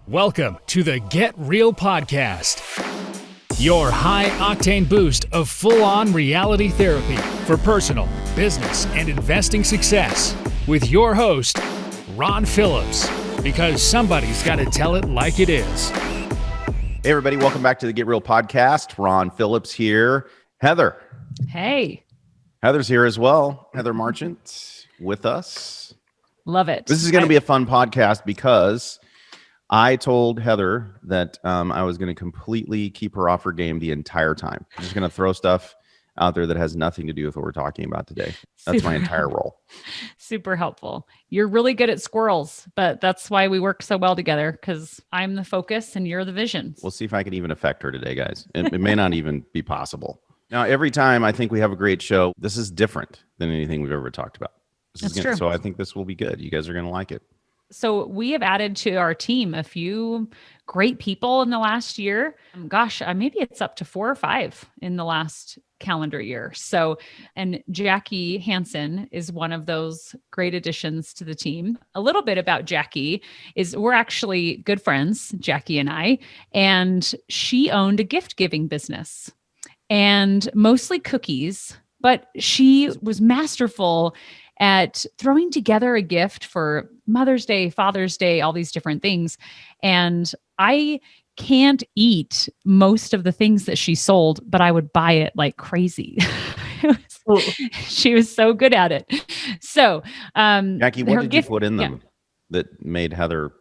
Welcome to the Get Real Podcast, your high-octane boost of full-on reality therapy for personal, business, and investing success with your host, Ron Phillips, because somebody's got to tell it like it is. Hey, everybody. Welcome back to the Get Real Podcast. Ron Phillips here. Heather. Hey. Heather's here as well. Heather Marchant with us. Love it. This is going to be a fun podcast because I told Heather that I was going to completely keep her off her game the entire time. I'm just going to throw stuff out there that has nothing to do with what we're talking about today. That's my entire role. Super helpful. You're really good at squirrels, but that's why we work so well together, because I'm the focus and you're the vision. We'll see if I can even affect her today, guys. It may not even be possible. Now, every time I think we have a great show, this is different than anything we've ever talked about. That's true. So I think this will be good. You guys are going to like it. So we have added to our team a few great people in the last year. Gosh, maybe it's up to 4 or 5 in the last calendar year. So, and Jackie Hansen is one of those great additions to the team. A little bit about Jackie is we're actually good friends, Jackie and I, and she owned a gift giving business and mostly cookies, but she was masterful at throwing together a gift for Mother's Day, Father's Day, all these different things. And I can't eat most of the things that she sold, but I would buy it like crazy. She was so good at it. So, Jackie, what did you put in them that made Heather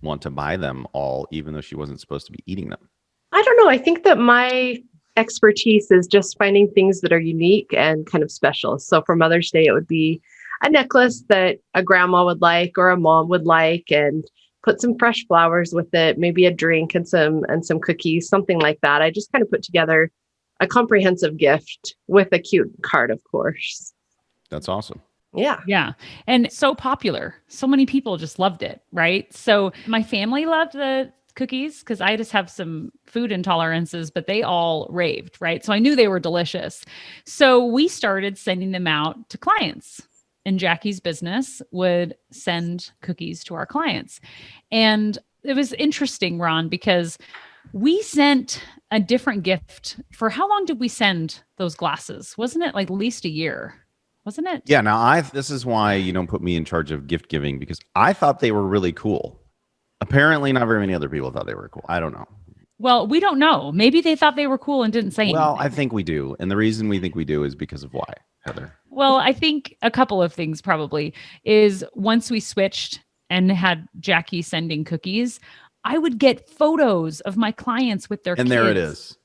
want to buy them all, even though she wasn't supposed to be eating them? I don't know. I think that my expertise is just finding things that are unique and kind of special. So for Mother's Day, it would be a necklace that a grandma would like or a mom would like, and put some fresh flowers with it, maybe a drink and some cookies, something like that. I just kind of put together a comprehensive gift with a cute card, of course. That's awesome. Yeah. Yeah. And so popular. So many people just loved it, right? So my family loved the cookies because I just have some food intolerances, but they all raved, right? So I knew they were delicious. So we started sending them out to clients. And Jackie's business would send cookies to our clients. And it was interesting, Ron, because we sent a different gift for how long did we send those glasses? Wasn't it like at least a year? Wasn't it? Yeah. Now, this is why you don't put me in charge of gift giving, because I thought they were really cool. Apparently, not very many other people thought they were cool. I don't know. Well, we don't know. Maybe they thought they were cool and didn't say anything. Well, I think we do. And the reason we think we do is because of why, Heather? Well, I think a couple of things probably is once we switched and had Jackie sending cookies, I would get photos of my clients with their kids. And there it is.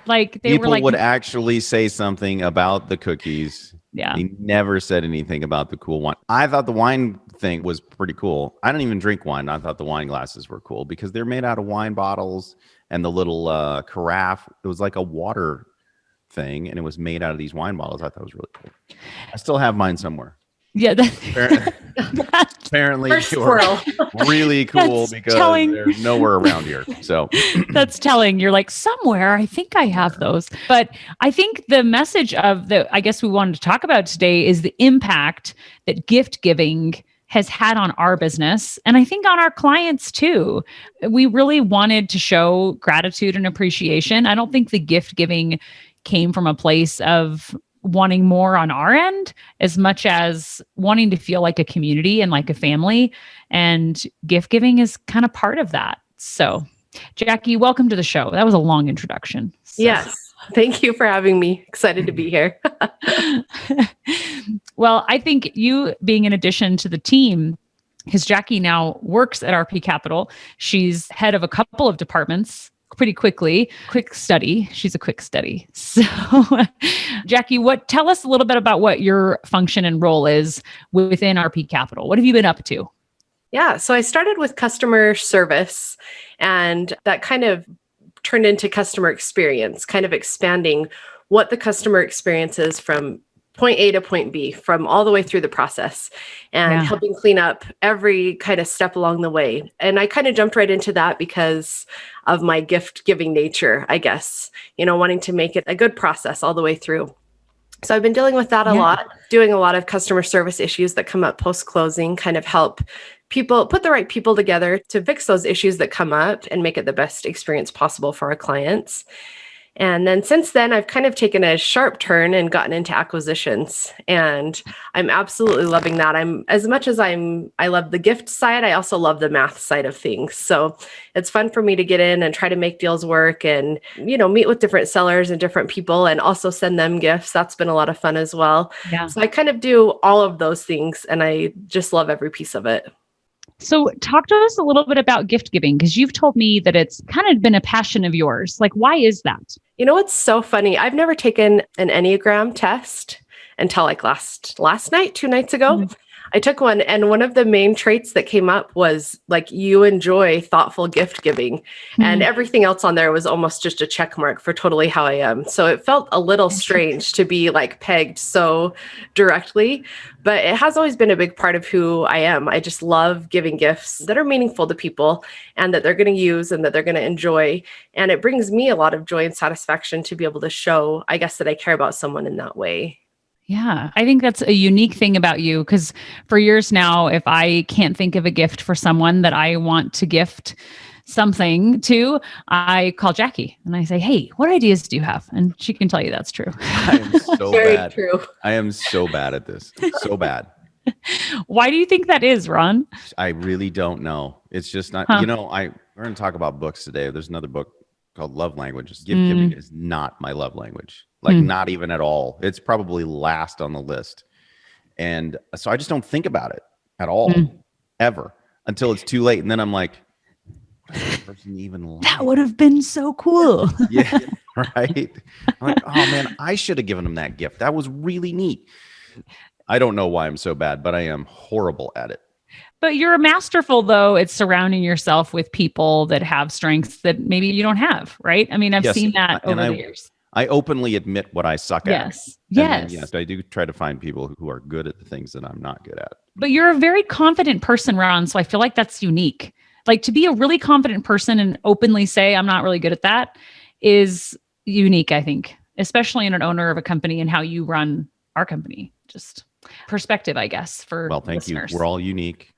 Like they people were like, would actually say something about the cookies. Yeah. They never said anything about the cool wine. I thought the wine thing was pretty cool. I don't even drink wine. I thought the wine glasses were cool because they're made out of wine bottles, and the little carafe, it was like a water thing, and it was made out of these wine bottles. I thought it was really cool. I still have mine somewhere. Yeah, apparently you're really cool because they're nowhere around here. So that's telling. You're like, somewhere, I think I have those. But I think the message of I guess we wanted to talk about today is the impact that gift giving has had on our business. And I think on our clients too. We really wanted to show gratitude and appreciation. I don't think the gift giving came from a place of wanting more on our end as much as wanting to feel like a community and like a family, and gift giving is kind of part of that. So Jackie, welcome to the show. That was a long introduction. So. Yes. Thank you for having me. Excited to be here. Well, I think you being an addition to the team, because Jackie now works at RP Capital. She's head of a couple of departments pretty quickly. Quick study. She's a quick study. So Jackie, tell us a little bit about what your function and role is within RP Capital. What have you been up to? Yeah. So I started with customer service, and that kind of turned into customer experience, kind of expanding what the customer experience is from point A to point B, from all the way through the process, and helping clean up every kind of step along the way. And I kind of jumped right into that because of my gift giving nature, I guess, wanting to make it a good process all the way through. So I've been dealing with that a lot, doing a lot of customer service issues that come up post-closing, kind of help put the right people together to fix those issues that come up and make it the best experience possible for our clients. And then since then, I've kind of taken a sharp turn and gotten into acquisitions, and I'm absolutely loving that. I love the gift side. I also love the math side of things. So it's fun for me to get in and try to make deals work and, meet with different sellers and different people and also send them gifts. That's been a lot of fun as well. Yeah. So I kind of do all of those things, and I just love every piece of it. So talk to us a little bit about gift giving, because you've told me that it's kind of been a passion of yours. Like, why is that? What's so funny? I've never taken an Enneagram test until like last night, 2 nights ago. Mm-hmm. I took one, and one of the main traits that came up was like, you enjoy thoughtful gift giving, and everything else on there was almost just a check mark for totally how I am. So it felt a little strange to be like pegged so directly, but it has always been a big part of who I am. I just love giving gifts that are meaningful to people and that they're going to use and that they're going to enjoy. And it brings me a lot of joy and satisfaction to be able to show, I guess, that I care about someone in that way. Yeah, I think that's a unique thing about you, because for years now, if I can't think of a gift for someone that I want to gift something to, I call Jackie and I say, hey, what ideas do you have? And she can tell you that's true. I am so Very bad. True. I am so bad at this. So bad. Why do you think that is, Ron? I really don't know. It's just not, we're going to talk about books today. There's another book called Love Languages. Gift giving is not my love language. Like not even at all. It's probably last on the list. And so I just don't think about it at all, ever, until it's too late. And then I'm like, what does that person even like? That would have been so cool. Yeah, right. I'm like, oh man, I should have given him that gift. That was really neat. I don't know why I'm so bad, but I am horrible at it. But you're masterful, though, at surrounding yourself with people that have strengths that maybe you don't have, right? I mean, I've seen that over the years. I openly admit what I suck at. Yes. Yes. Yes, I do try to find people who are good at the things that I'm not good at. But you're a very confident person, Ron, so I feel like that's unique. Like, to be a really confident person and openly say, I'm not really good at that, is unique, I think, especially in an owner of a company and how you run our company. Just perspective, I guess, for thank listeners. you. We're all unique.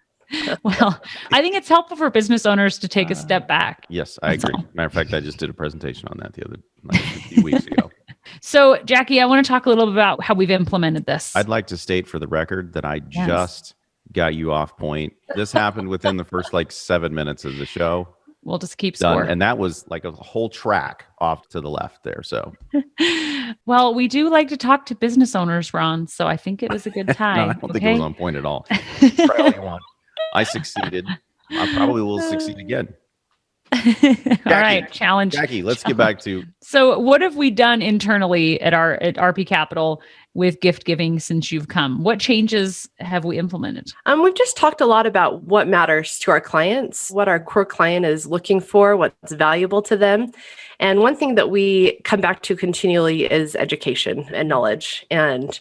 Well, I think it's helpful for business owners to take a step back. Yes, I agree. Matter of fact, I just did a presentation on that a few weeks ago. So, Jackie, I want to talk a little bit about how we've implemented this. I'd like to state for the record that I just got you off point. This happened within the first 7 minutes of the show. We'll just keep score. And that was like a whole track off to the left there. So, well, we do like to talk to business owners, Ron. So I think it was a good time. No, I don't think it was on point at all. Try all you want. I succeeded. I probably will succeed again. All right, challenge. Jackie, let's get back to. So what have we done internally at RP Capital with gift giving since you've come? What changes have we implemented? We've just talked a lot about what matters to our clients, what our core client is looking for, what's valuable to them. And one thing that we come back to continually is education and knowledge, and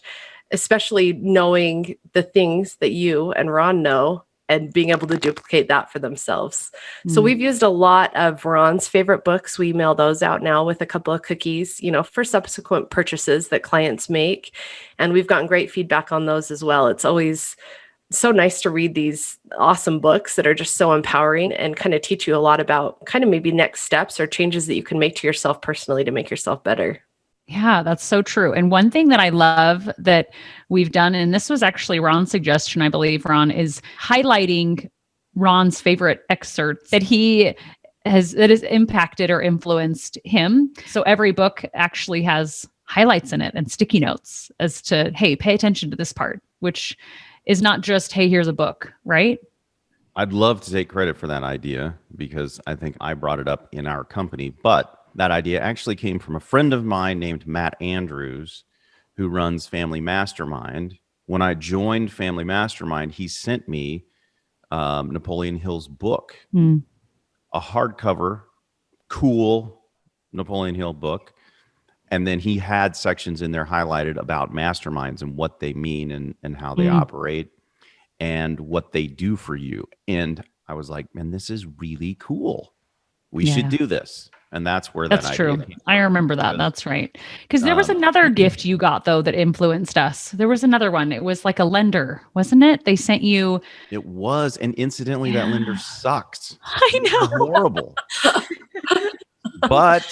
especially knowing the things that you and Ron know and being able to duplicate that for themselves. So we've used a lot of Ron's favorite books. We mail those out now with a couple of cookies, for subsequent purchases that clients make. And we've gotten great feedback on those as well. It's always so nice to read these awesome books that are just so empowering and kind of teach you a lot about kind of maybe next steps or changes that you can make to yourself personally to make yourself better. Yeah, that's so true. And one thing that I love that we've done, and this was actually Ron's suggestion, I believe, Ron, is highlighting Ron's favorite excerpts that has impacted or influenced him. So every book actually has highlights in it and sticky notes as to, hey, pay attention to this part, which is not just, hey, here's a book, right? I'd love to take credit for that idea because I think I brought it up in our company, but that idea actually came from a friend of mine named Matt Andrews, who runs Family Mastermind. When I joined Family Mastermind, he sent me Napoleon Hill's book, a hardcover, cool Napoleon Hill book. And then he had sections in there highlighted about masterminds and what they mean and how they operate and what they do for you. And I was like, man, this is really cool. We should do this. And that's where that's that true. idea came I from. remember that. That's right. Because there was another gift you got though that influenced us. There was another one. It was like a lender, wasn't it? They sent you. It was, and incidentally, that lender sucked. I know. Horrible. But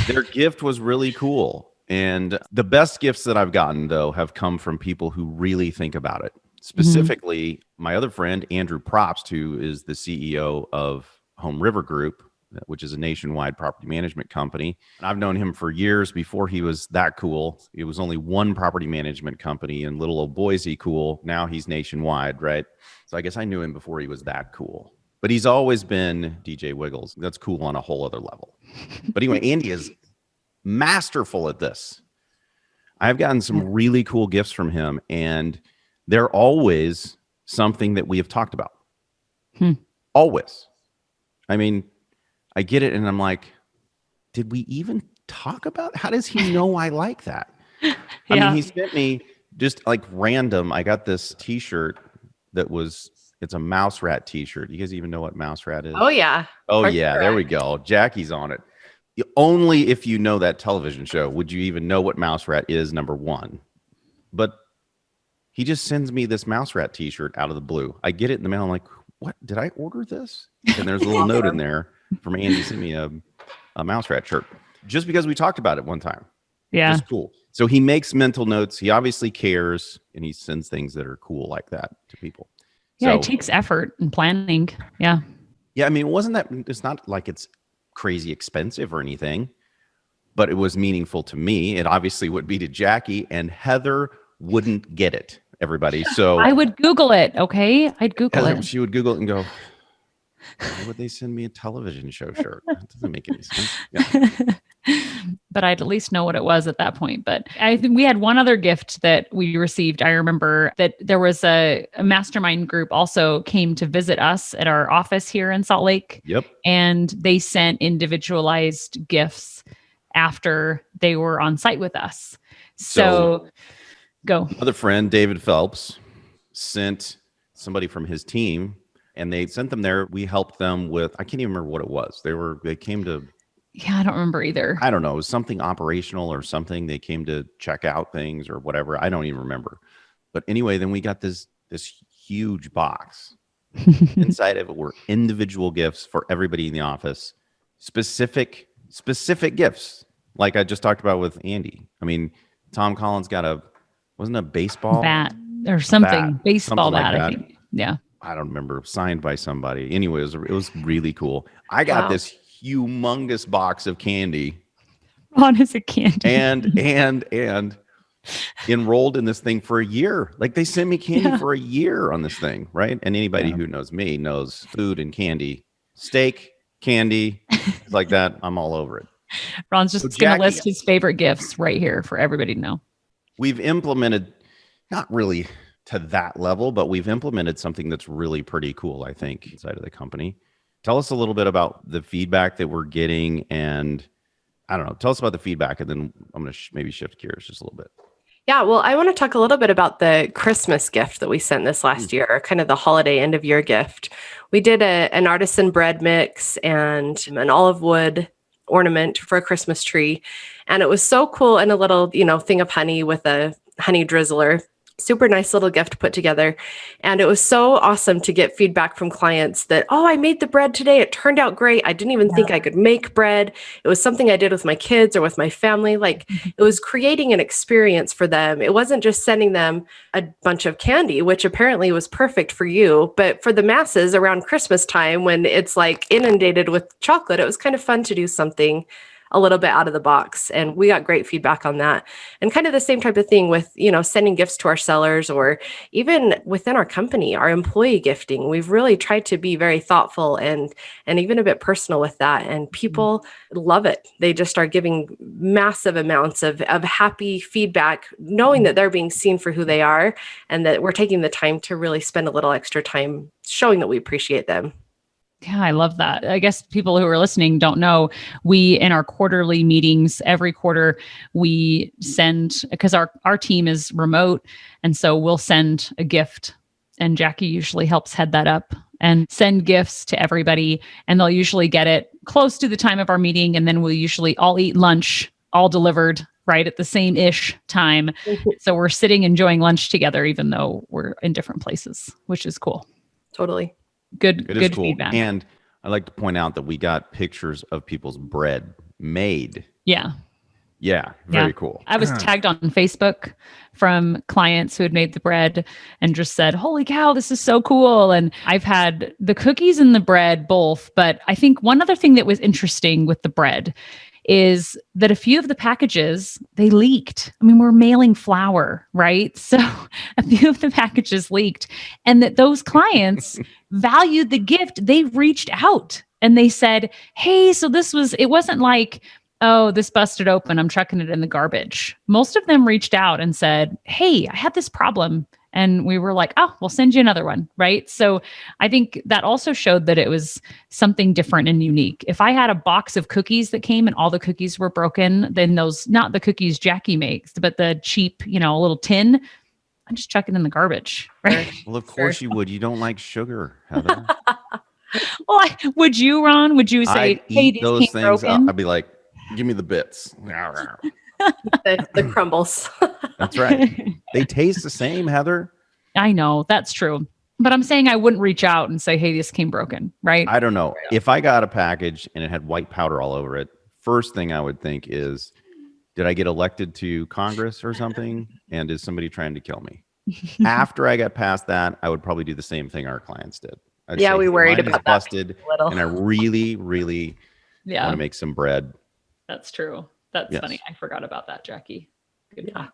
their gift was really cool. And the best gifts that I've gotten, though, have come from people who really think about it. Specifically, my other friend, Andrew Probst, who is the CEO of Home River Group, which is a nationwide property management company. And I've known him for years before he was that cool. It was only one property management company in little old Boise cool. Now he's nationwide, right? So I guess I knew him before he was that cool. But he's always been DJ Wiggles. That's cool on a whole other level. But anyway, Andy is masterful at this. I've gotten some really cool gifts from him, and they're always something that we have talked about. Always. I mean, I get it, and I'm like, did we even talk about it? How does he know I like that? I mean, he sent me just like random. I got this T-shirt that was, it's a mouse rat T-shirt. You guys even know what mouse rat is? Oh, yeah. Oh, yeah. There we go. Jackie's on it. Only if you know that television show would you even know what mouse rat is, number one. But he just sends me this mouse rat T-shirt out of the blue. I get it in the mail. I'm like, what? Did I order this? And there's a little note in there from Andy sent me a mouse rat shirt just because we talked about it one time. Yeah. It's cool. So he makes mental notes. He obviously cares, and he sends things that are cool like that to people. Yeah, So, it takes effort and planning. Yeah. yeah, I mean, it's not like it's crazy expensive or anything, but it was meaningful to me. It obviously would be to Jackie, and Heather wouldn't get it, everybody. So I would Google it. Okay. I'd Google Heather, it. she would Google it and go, why would they send me a television show shirt? That doesn't make any sense. Yeah. But I'd at least know what it was at that point. But I think we had one other gift that we received. I remember that there was a mastermind group also came to visit us at our office here in Salt Lake. Yep. And they sent individualized gifts after they were on site with us. So go. Another friend, David Phelps, sent somebody from his team, and they sent them there. We helped them with, I can't even remember what it was. They came to, Yeah, I don't remember either. I don't know, it was something operational or something. They came to check out things or whatever. I don't even remember. But anyway, then we got this huge box. Inside of it were individual gifts for everybody in the office. Specific gifts, like I just talked about with Andy. I mean, Tom Collins got wasn't a baseball bat or something, bat, baseball something bat, like I that. think. Yeah. I don't remember, signed by somebody. Anyway, it was really cool. I got this humongous box of candy. Ron is a candy. and enrolled in this thing for a year. Like they sent me candy for a year on this thing, right? And anybody who knows me knows food and candy, steak, candy, like that. I'm all over it. Ron's just going to list his favorite gifts right here for everybody to know. We've implemented, not really to that level, but we've implemented something that's really pretty cool, I think, inside of the company. Tell us a little bit about the feedback that we're getting, and I don't know, tell us about the feedback, and then I'm going to maybe shift gears just a little bit. Yeah, well, I want to talk a little bit about the Christmas gift that we sent this last year, kind of the holiday end of year gift. We did an artisan bread mix and an olive wood ornament for a Christmas tree. And it was so cool, and a little, thing of honey with a honey drizzler. Super nice little gift put together. And it was so awesome to get feedback from clients that, oh, I made the bread today. It turned out great. I didn't even think I could make bread. It was something I did with my kids or with my family. Like it was creating an experience for them. It wasn't just sending them a bunch of candy, which apparently was perfect for you, but for the masses around Christmas time when it's like inundated with chocolate, it was kind of fun to do something a little bit out of the box. And we got great feedback on that. And kind of the same type of thing with, sending gifts to our sellers, or even within our company, our employee gifting. We've really tried to be very thoughtful and even a bit personal with that. And people love it. They just start giving massive amounts of happy feedback, knowing that they're being seen for who they are, and that we're taking the time to really spend a little extra time showing that we appreciate them. Yeah, I love that. I guess people who are listening don't know, we, in our quarterly meetings, every quarter, we send, because our team is remote. And so we'll send a gift, and Jackie usually helps head that up. and send gifts to everybody. And they'll usually get it close to the time of our meeting. And then we'll usually all eat lunch, all delivered right at the same-ish time. So we're sitting enjoying lunch together, even though we're in different places, which is cool. Totally. Good cool. Feedback. And I like to point out that we got pictures of people's bread made. Yeah. Yeah, very cool. I was tagged on Facebook from clients who had made the bread and just said, holy cow, this is so cool. And I've had the cookies and the bread both. But I think one other thing that was interesting with the bread is that a few of the packages, they leaked. I mean, we're mailing flour, right? So a few of the packages leaked, and that those clients valued the gift. They reached out and they said, hey, so it wasn't like, oh, this busted open, I'm chucking it in the garbage. Most of them reached out and said, hey, I had this problem. And we were like, oh, we'll send you another one, right? So I think that also showed that it was something different and unique. If I had a box of cookies that came and all the cookies were broken, then those, not the cookies Jackie makes, but the cheap, little tin, I'm just chucking in the garbage, right? Well, of course you would. You don't like sugar, Heather. Well, would you, Ron? Would you say, I'd hey, eat these those came things broken? I'd be like, give me the bits. The crumbles. That's right. They taste the same, Heather. I know, that's true. But I'm saying I wouldn't reach out and say, hey, this came broken, right? I don't know. If I got a package and it had white powder all over it, first thing I would think is, did I get elected to Congress or something? And is somebody trying to kill me? After I got past that, I would probably do the same thing our clients did. I'd say, we worried mine is about busted, that a little. and I really, really want to make some bread. That's true. That's Yes. funny. I forgot about that, Jackie. Good point.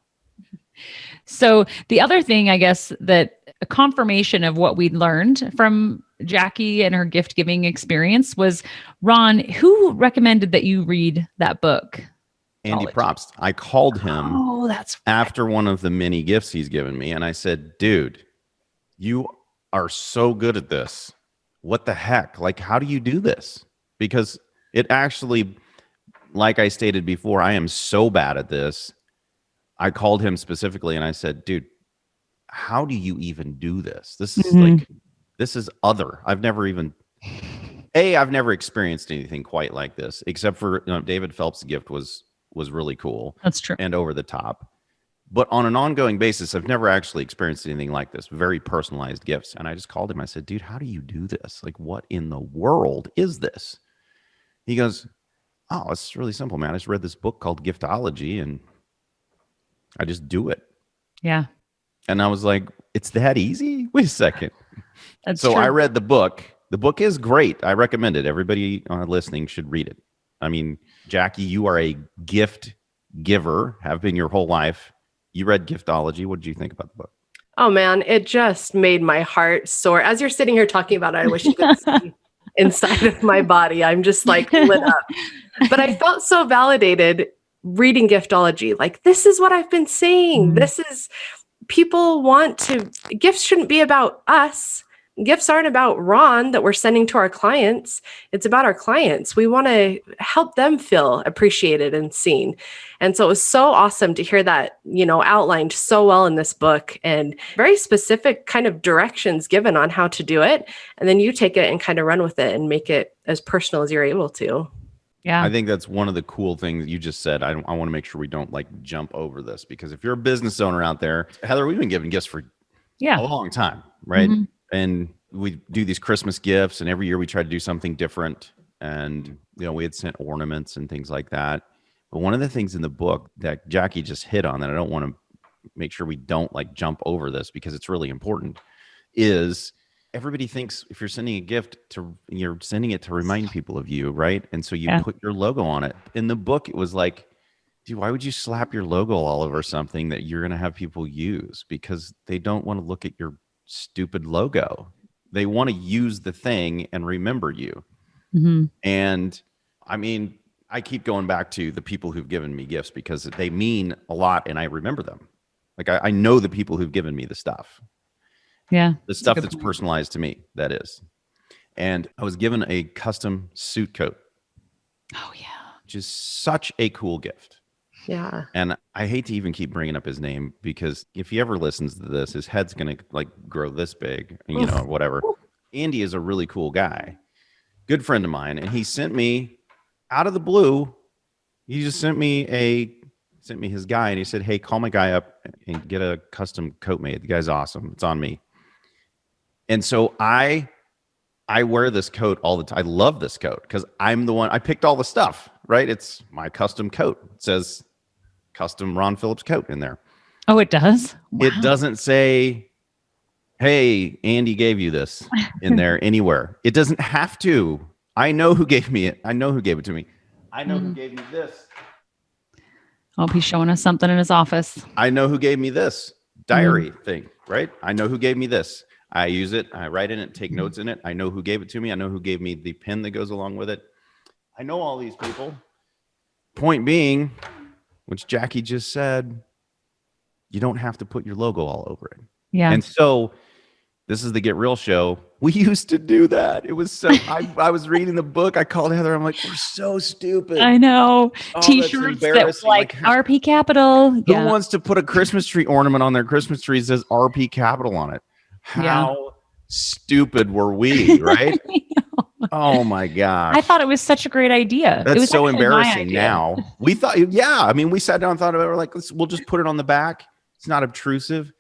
So the other thing, I guess, that a confirmation of what we'd learned from Jackie and her gift giving experience was, Ron, who recommended that you read that book? Andy Giftology. Probst. I called him Oh, that's after one of the many gifts he's given me, and I said, dude, you are so good at this. What the heck? Like, how do you do this? Because it actually, like I stated before, I am so bad at this. I called him specifically and I said, dude, how do you even do this? This is this is other. I've never experienced anything quite like this, except for David Phelps' gift was really cool. That's true. And over the top. But on an ongoing basis, I've never actually experienced anything like this, very personalized gifts. And I just called him. I said, dude, how do you do this? Like, what in the world is this? He goes, oh, it's really simple, man. I just read this book called Giftology and I just do it. Yeah. And I was like, it's that easy? Wait a second. That's So true. I read the book. The book is great. I recommend it. Everybody listening should read it. I mean, Jackie, you are a gift giver, have been your whole life. You read Giftology. What did you think about the book? Oh man, it just made my heart soar. As you're sitting here talking about it, I wish you could see inside of my body. I'm just like lit up. But I felt so validated reading Giftology. Like, this is what I've been saying. This is, people want to, gifts shouldn't be about us. Gifts aren't about Ron that we're sending to our clients. It's about our clients. We want to help them feel appreciated and seen. And so it was so awesome to hear that, outlined so well in this book and very specific kind of directions given on how to do it. And then you take it and kind of run with it and make it as personal as you're able to. Yeah. I think that's one of the cool things you just said. I want to make sure we don't jump over this, because if you're a business owner out there, Heather, we've been giving gifts for a long time, right? Mm-hmm. And we do these Christmas gifts, and every year we try to do something different. And, we had sent ornaments and things like that. But one of the things in the book that Jackie just hit on that I don't want to make sure we don't jump over this because it's really important is everybody thinks if you're sending a gift you're sending it to remind people of you, right? And so you put your logo on it. In the book, it was like, dude, why would you slap your logo all over something that you're going to have people use? Because they don't want to look at your stupid logo. They want to use the thing and remember you. Mm-hmm. And I mean, I keep going back to the people who've given me gifts because they mean a lot and I remember them. Like I know the people who've given me the stuff. Yeah. The stuff that's personalized to me, that is. And I was given a custom suit coat. Oh, yeah. Which is such a cool gift. Yeah. And I hate to even keep bringing up his name because if he ever listens to this, his head's going to grow this big, or whatever. Andy is a really cool guy, good friend of mine, and he sent me out of the blue. He just sent me his guy, and he said, "Hey, call my guy up and get a custom coat made. The guy's awesome. It's on me." And so I wear this coat all the time. I love this coat because I'm the one. I picked all the stuff, right? It's my custom coat. It says custom Ron Phillips coat in there. Oh, it does? Wow. It doesn't say, "Hey, Andy gave you this," in there anywhere. It doesn't have to. I know who gave me it. I know who gave it to me. I know who gave me this. Oh, he's showing us something in his office. I know who gave me this diary thing, right? I know who gave me this. I use it. I write in it, take notes in it. I know who gave it to me. I know who gave me the pen that goes along with it. I know all these people. Point being, which Jackie just said, you don't have to put your logo all over it. Yeah. And so this is the Get Real show. We used to do that. It was so, I was reading the book. I called Heather. I'm like, we're so stupid. I know. Oh, T-shirts that embarrassing. like RP Capital. Who wants to put a Christmas tree ornament on their Christmas tree that says RP Capital on it? How stupid were we, right? Oh my gosh. I thought it was such a great idea. That's it was so actually embarrassing now. We thought, I mean, we sat down and thought about it. We're like, we'll just put it on the back. It's not obtrusive.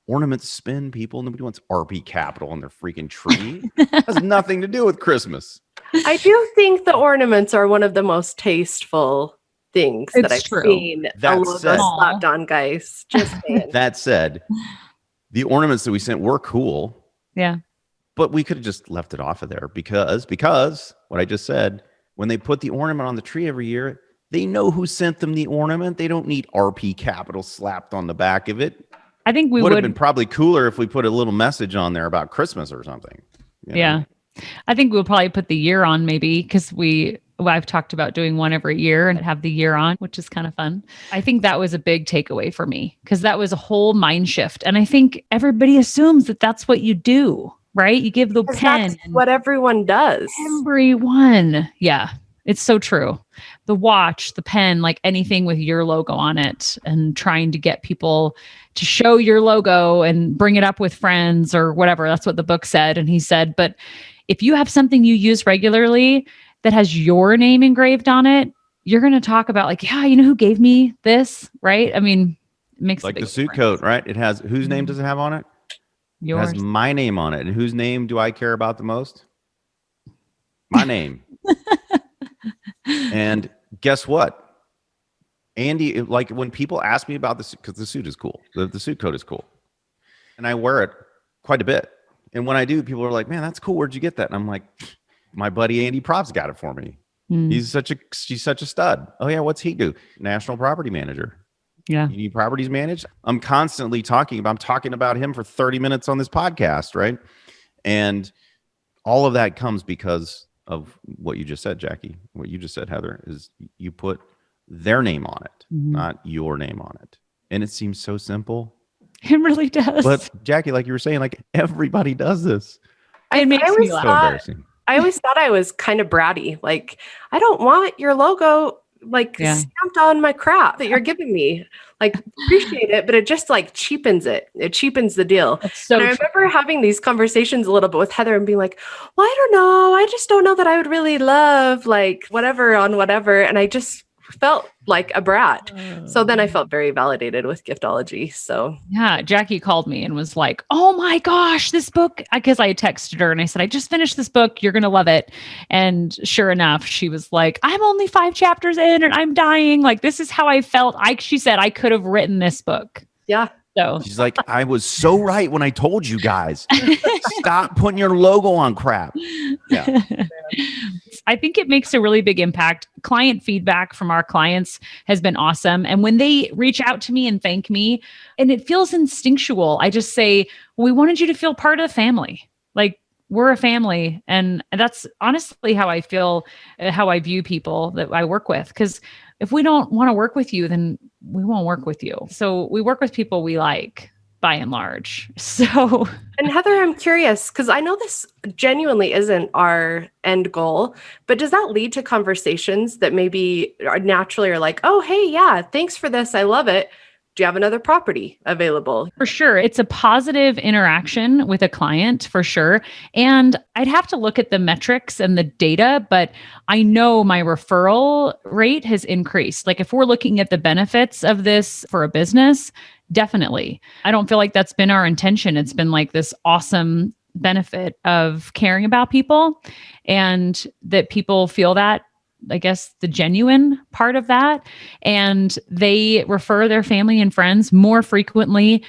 Ornaments spin, people. Nobody wants RP Capital on their freaking tree. It has nothing to do with Christmas. I do think the ornaments are one of the most tasteful things that I've seen a logo slapped on, guys. Just saying. That said, the ornaments that we sent were cool. Yeah. But we could have just left it off of there because what I just said, when they put the ornament on the tree every year, they know who sent them the ornament. They don't need RP Capital slapped on the back of it. I think we would have been probably cooler if we put a little message on there about Christmas or something. Yeah. I think we'll probably put the year on maybe because I've talked about doing one every year and have the year on, which is kind of fun. I think that was a big takeaway for me because that was a whole mind shift. And I think everybody assumes that that's what you do, right? You give the pen. That's what everyone does. Everyone. Yeah. It's so true. The watch, the pen, like anything with your logo on it and trying to get people to show your logo and bring it up with friends or whatever. That's what the book said. And he said, but if you have something you use regularly that has your name engraved on it, you're going to talk about like, yeah, you know who gave me this, right? I mean, it makes like the suit coat, right? It has, whose name does it have on it? Yours. It has my name on it. And whose name do I care about the most? My name. And guess what? Andy, like when people ask me about this, because the suit is cool. The suit coat is cool. And I wear it quite a bit. And when I do, people are like, man, that's cool. Where'd you get that? And I'm like, my buddy Andy Prop's got it for me. He's such a stud. Oh yeah, what's he do? National property manager. Yeah. You need properties managed. I'm constantly talking about him for 30 minutes on this podcast, right? And all of that comes because of what you just said, Jackie. What you just said, Heather, is you put their name on it, not your name on it. And it seems so simple. It really does. But Jackie, like you were saying, like everybody does this. It makes me laugh. So embarrassing. I always thought I was kind of bratty. Like, I don't want your logo stamped on my crap that you're giving me. Like, appreciate it, but it just like cheapens it. It cheapens the deal. So and I remember having these conversations a little bit with Heather and being like, well, I don't know. I just don't know that I would really love like whatever on whatever. And I just felt like a brat. So then I felt very validated with Giftology. So yeah, Jackie called me and was like, oh my gosh, this book, because I texted her and I said, I just finished this book. You're going to love it. And sure enough, she was like, I'm only 5 chapters in and I'm dying. Like, this is how I felt. She said, I could have written this book. Yeah. So she's like, I was so right when I told you guys, stop putting your logo on crap. Yeah. I think it makes a really big impact. Client feedback from our clients has been awesome. And when they reach out to me and thank me, and it feels instinctual, I just say, well, we wanted you to feel part of the family. Like, we're a family. And that's honestly how I feel, how I view people that I work with. Because if we don't want to work with you, then we won't work with you. So we work with people we like, by and large. So, and Heather, I'm curious, because I know this genuinely isn't our end goal, but does that lead to conversations that maybe are naturally like, oh, hey, yeah, thanks for this. I love it. Do you have another property available? For sure. It's a positive interaction with a client for sure. And I'd have to look at the metrics and the data, but I know my referral rate has increased. Like if we're looking at the benefits of this for a business, definitely. I don't feel like that's been our intention. It's been like this awesome benefit of caring about people and that people feel that, I guess, the genuine part of that. And they refer their family and friends more frequently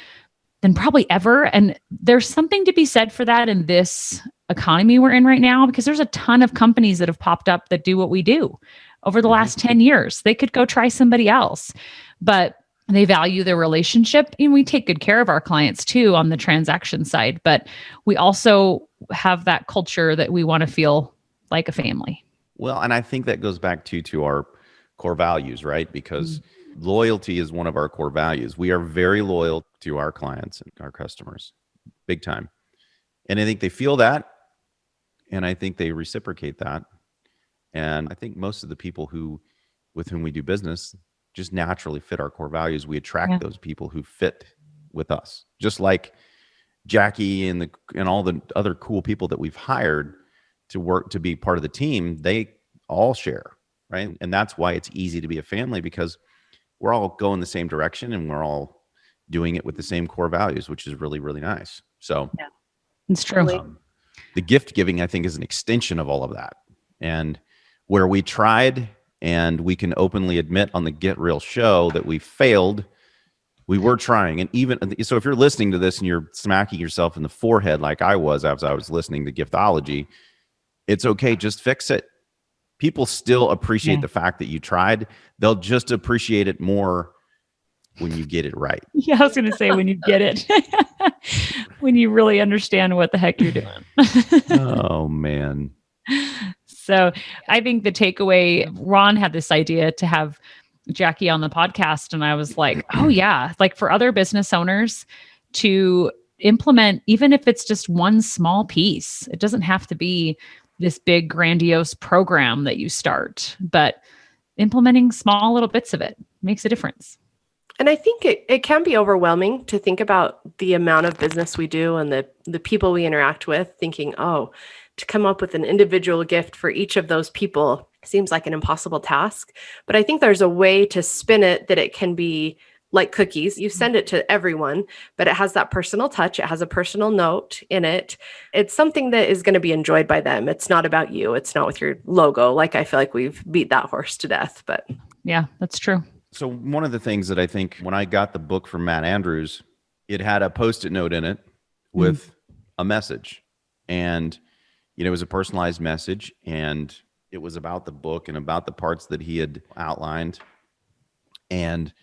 than probably ever. And there's something to be said for that in this economy we're in right now, because there's a ton of companies that have popped up that do what we do over the last 10 years. They could go try somebody else, but they value their relationship. And we take good care of our clients too on the transaction side, but we also have that culture that we want to feel like a family. Well, and I think that goes back to our core values, right? Because loyalty is one of our core values. We are very loyal to our clients and our customers, big time. And I think they feel that, and I think they reciprocate that. And I think most of the people with whom we do business just naturally fit our core values. We attract those people who fit with us, just like Jackie and all the other cool people that we've hired to work to be part of the team. They all share, right? And that's why it's easy to be a family, because we're all going the same direction and we're all doing it with the same core values, which is really, really nice. So yeah, it's true. The gift giving, I think, is an extension of all of that. And where we tried, and we can openly admit on the Get Real show that we failed, we were trying. And even so, if you're listening to this and you're smacking yourself in the forehead like I was as I was listening to Giftology, it's okay. Just fix it. People still appreciate the fact that you tried. They'll just appreciate it more when you get it right. Yeah, I was going to say when you get it, when you really understand what the heck you're doing. Oh, man. So I think the takeaway, Ron had this idea to have Jackie on the podcast. And I was like, oh yeah, like for other business owners to implement, even if it's just one small piece, it doesn't have to be this big grandiose program that you start, but implementing small little bits of it makes a difference. And I think it can be overwhelming to think about the amount of business we do and the people we interact with, thinking, oh, to come up with an individual gift for each of those people seems like an impossible task. But I think there's a way to spin it that it can be like cookies. You send it to everyone, but it has that personal touch. It has a personal note in it. It's something that is going to be enjoyed by them. It's not about you. It's not with your logo. Like, I feel like we've beat that horse to death, but yeah, that's true. So one of the things that I think when I got the book from Matt Andrews, it had a Post-it note in it with a message, and it was a personalized message, and it was about the book and about the parts that he had outlined. And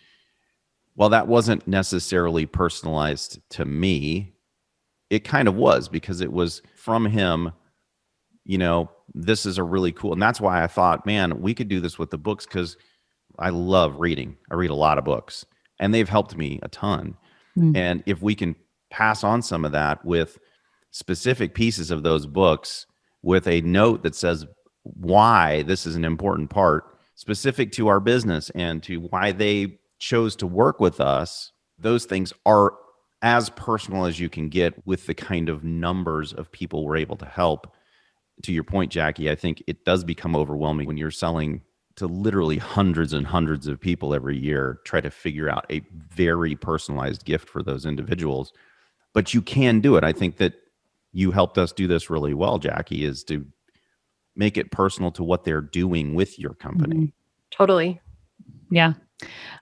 while that wasn't necessarily personalized to me, it kind of was, because it was from him. This is a really cool, and that's why I thought, man, we could do this with the books, because I love reading. I read a lot of books, and they've helped me a ton. And if we can pass on some of that with specific pieces of those books, with a note that says why this is an important part, specific to our business and to why they chose to work with us, those things are as personal as you can get with the kind of numbers of people we're able to help. To your point, Jackie, I think it does become overwhelming when you're selling to literally hundreds and hundreds of people every year, try to figure out a very personalized gift for those individuals. But you can do it. I think that you helped us do this really well, Jackie, is to make it personal to what they're doing with your company. Totally. Yeah.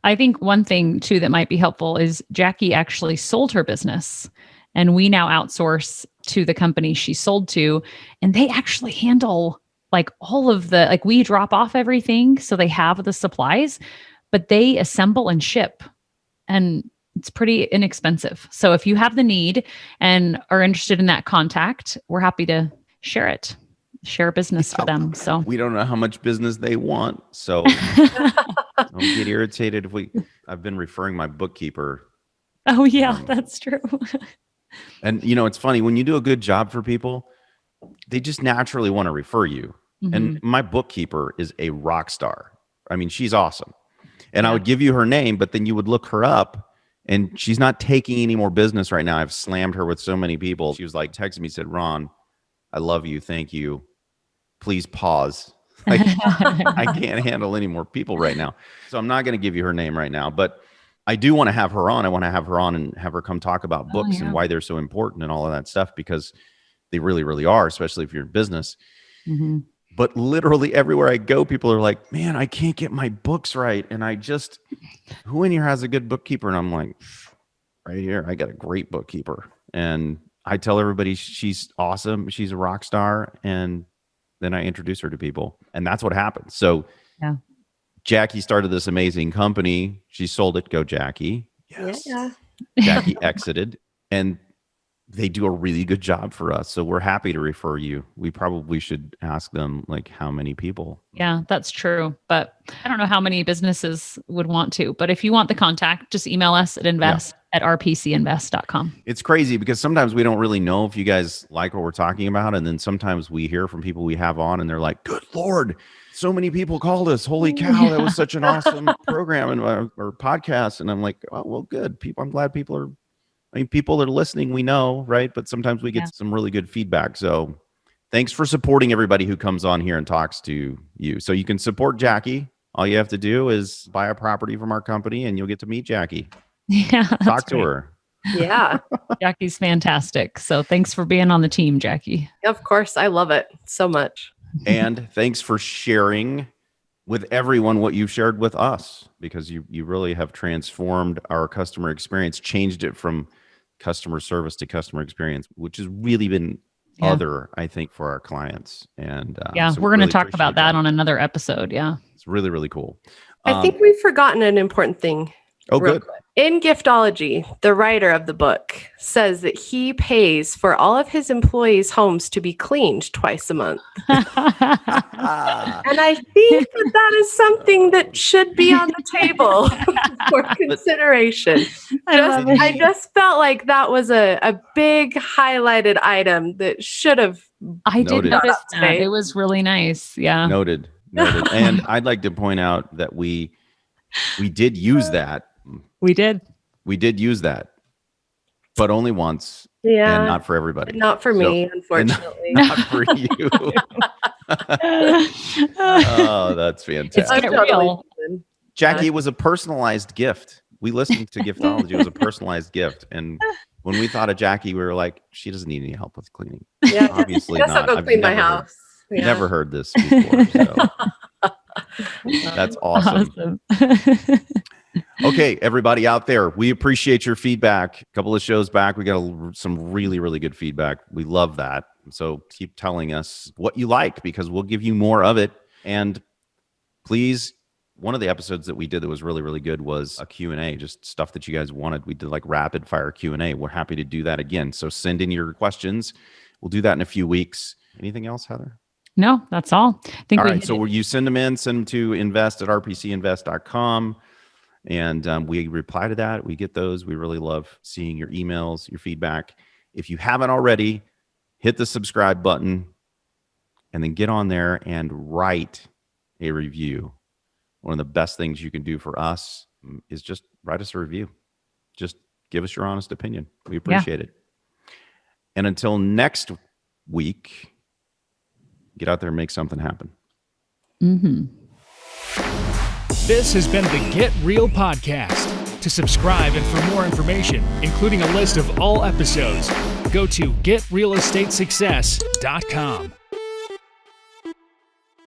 I think one thing too that might be helpful is Jackie actually sold her business, and we now outsource to the company she sold to, and they actually handle like all of the, like, we drop off everything. So they have the supplies, but they assemble and ship, and it's pretty inexpensive. So if you have the need and are interested in that contact, we're happy to share business for them. So we don't know how much business they want. So don't get irritated I've been referring my bookkeeper. Oh yeah, that's true. And it's funny, when you do a good job for people, they just naturally want to refer you. And my bookkeeper is a rock star. I mean, she's awesome. And I would give you her name, but then you would look her up And she's not taking any more business right now. I've slammed her with so many people. She was like, texted me, said, Ron, I love you. Thank you. Please pause. Like, I can't handle any more people right now. So I'm not going to give you her name right now, but I do want to have her on. I want to have her on and have her come talk about books and why they're so important and all of that stuff, because they really, really are, especially if you're in business. Mm-hmm. But literally everywhere I go, people are like, man, I can't get my books right. And who in here has a good bookkeeper? And I'm like, right here, I got a great bookkeeper. And I tell everybody she's awesome. She's a rock star. And then I introduce her to people. And that's what happens. So yeah. Jackie started this amazing company. She sold it. Go, Jackie. Yes. Yeah. Jackie exited. And they do a really good job for us. So we're happy to refer you. We probably should ask them like how many people. Yeah, that's true. But I don't know how many businesses would want to. But if you want the contact, just email us at invest@rpcinvest.com. It's crazy because sometimes we don't really know if you guys like what we're talking about. And then sometimes we hear from people we have on and they're like, good Lord, so many people called us. Holy cow, that was such an awesome program and or podcast. And I'm like, oh, well, good. I'm glad people are that are listening, we know, right? But sometimes we get some really good feedback. So thanks for supporting everybody who comes on here and talks to you. So you can support Jackie. All you have to do is buy a property from our company and you'll get to meet Jackie. Yeah. Talk to her. Yeah. Jackie's fantastic. So thanks for being on the team, Jackie. Of course. I love it so much. And thanks for sharing with everyone what you've shared with us, because you really have transformed our customer experience, changed it from customer service to customer experience, which has really been I think, for our clients. And so we're going to talk about that on another episode. Yeah. It's really, really cool. I think we've forgotten an important thing. Oh, good. Quick. In Giftology, the writer of the book says that he pays for all of his employees' homes to be cleaned twice a month. And I think that is something that should be on the table for consideration. I just felt like that was a big highlighted item that should have. I did notice that. It was really nice. Yeah. Noted. And I'd like to point out that we did use that. We did use that, but only once. Yeah. And not for everybody. Not for me, unfortunately. Not for you. Oh, that's fantastic. It's real. Jackie, it was a personalized gift. We listened to Giftology. It was a personalized gift. And when we thought of Jackie, we were like, she doesn't need any help with cleaning. Yeah. Obviously not. I'll go clean my house. Never heard this before. So. That's awesome. Okay, everybody out there, we appreciate your feedback. A couple of shows back, we got some really, really good feedback. We love that. So keep telling us what you like, because we'll give you more of it. And please, one of the episodes that we did that was really, really good was a Q&A, just stuff that you guys wanted. We did like rapid fire Q&A. We're happy to do that again. So send in your questions. We'll do that in a few weeks. Anything else, Heather? No, that's all. All right, so you send them to invest@rpcinvest.com. And we reply to that. We get those. We really love seeing your emails, your feedback. If you haven't already, hit the subscribe button and then get on there and write a review. One of the best things you can do for us is just write us a review. Just give us your honest opinion. We appreciate it. And until next week, get out there and make something happen. Mm-hmm. This has been the Get Real Podcast. To subscribe and for more information, including a list of all episodes, go to getrealestatesuccess.com.